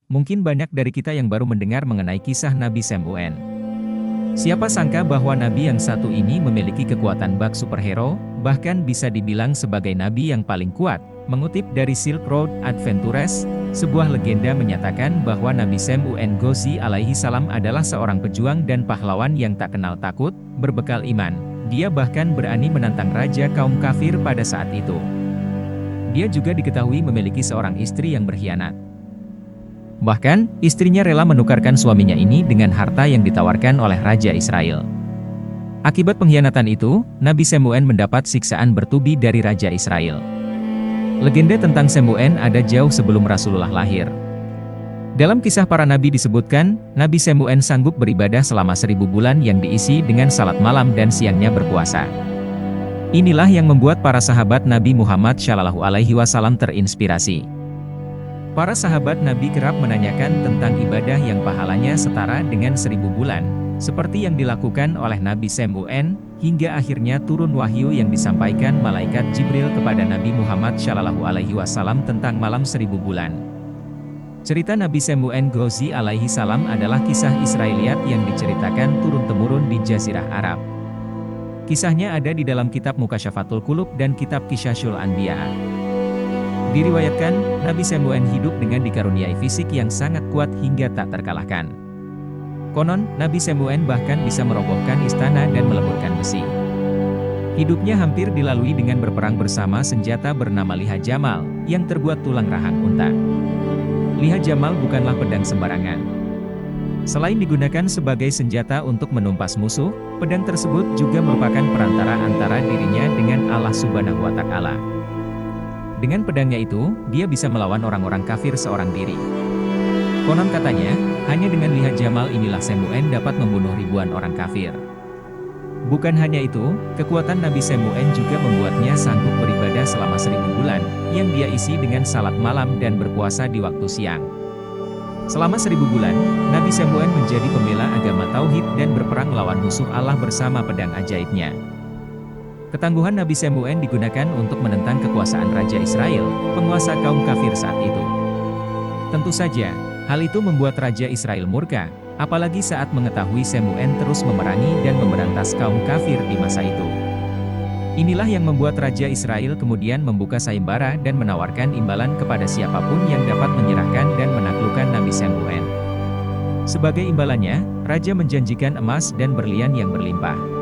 Mungkin banyak dari kita yang baru mendengar mengenai kisah Nabi Sem-UN. Siapa sangka bahwa nabi yang satu ini memiliki kekuatan bak superhero, bahkan bisa dibilang sebagai nabi yang paling kuat. Mengutip dari Silk Road Adventures, sebuah legenda menyatakan bahwa Nabi Sem-UN Ghazi alaihi salam adalah seorang pejuang dan pahlawan yang tak kenal takut, berbekal iman. Dia bahkan berani menantang raja kaum kafir pada saat itu. Dia juga diketahui memiliki seorang istri yang berkhianat. Bahkan, istrinya rela menukarkan suaminya ini dengan harta yang ditawarkan oleh Raja Israel. Akibat pengkhianatan itu, Nabi Sem-UN mendapat siksaan bertubi dari Raja Israel. Legenda tentang Sem-UN ada jauh sebelum Rasulullah lahir. Dalam kisah para nabi disebutkan, Nabi Sem-UN sanggup beribadah selama 1000 bulan yang diisi dengan salat malam dan siangnya berpuasa. Inilah yang membuat para sahabat Nabi Muhammad SAW terinspirasi. Para sahabat Nabi kerap menanyakan tentang ibadah yang pahalanya setara dengan 1000 bulan, seperti yang dilakukan oleh Nabi Sem-UN, hingga akhirnya turun wahyu yang disampaikan malaikat Jibril kepada Nabi Muhammad SAW tentang malam 1000 bulan. Cerita Nabi Sem-UN Ghazi alaihi salam adalah kisah Israiliyat yang diceritakan turun-temurun di Jazirah Arab. Kisahnya ada di dalam kitab Mukasyafatul Qulub dan kitab Qisasul Anbiya. Diriwayatkan, Nabi Sem-UN hidup dengan dikaruniai fisik yang sangat kuat hingga tak terkalahkan. Konon, Nabi Sem-UN bahkan bisa merobohkan istana dan meleburkan besi. Hidupnya hampir dilalui dengan berperang bersama senjata bernama liha jamal, yang terbuat tulang rahang unta. Liha jamal bukanlah pedang sembarangan. Selain digunakan sebagai senjata untuk menumpas musuh, pedang tersebut juga merupakan perantara antara dirinya dengan Allah Subhanahu wa Ta'ala. Dengan pedangnya itu, dia bisa melawan orang-orang kafir seorang diri. Konon katanya, hanya dengan liha jamal inilah Sem-UN dapat membunuh ribuan orang kafir. Bukan hanya itu, kekuatan Nabi Sem-UN juga membuatnya sanggup beribadah selama 1000 bulan, yang dia isi dengan salat malam dan berpuasa di waktu siang. Selama 1000 bulan, Nabi Sem-UN menjadi pembela agama Tauhid dan berperang melawan musuh Allah bersama pedang ajaibnya. Ketangguhan Nabi Sem-UN digunakan untuk menentang kekuasaan Raja Israel, penguasa kaum kafir saat itu. Tentu saja, hal itu membuat Raja Israel murka, apalagi saat mengetahui Sem-UN terus memerangi dan memberantas kaum kafir di masa itu. Inilah yang membuat Raja Israel kemudian membuka sayembara dan menawarkan imbalan kepada siapapun yang dapat menyerahkan dan menaklukkan Nabi Sem-UN. Sebagai imbalannya, Raja menjanjikan emas dan berlian yang berlimpah.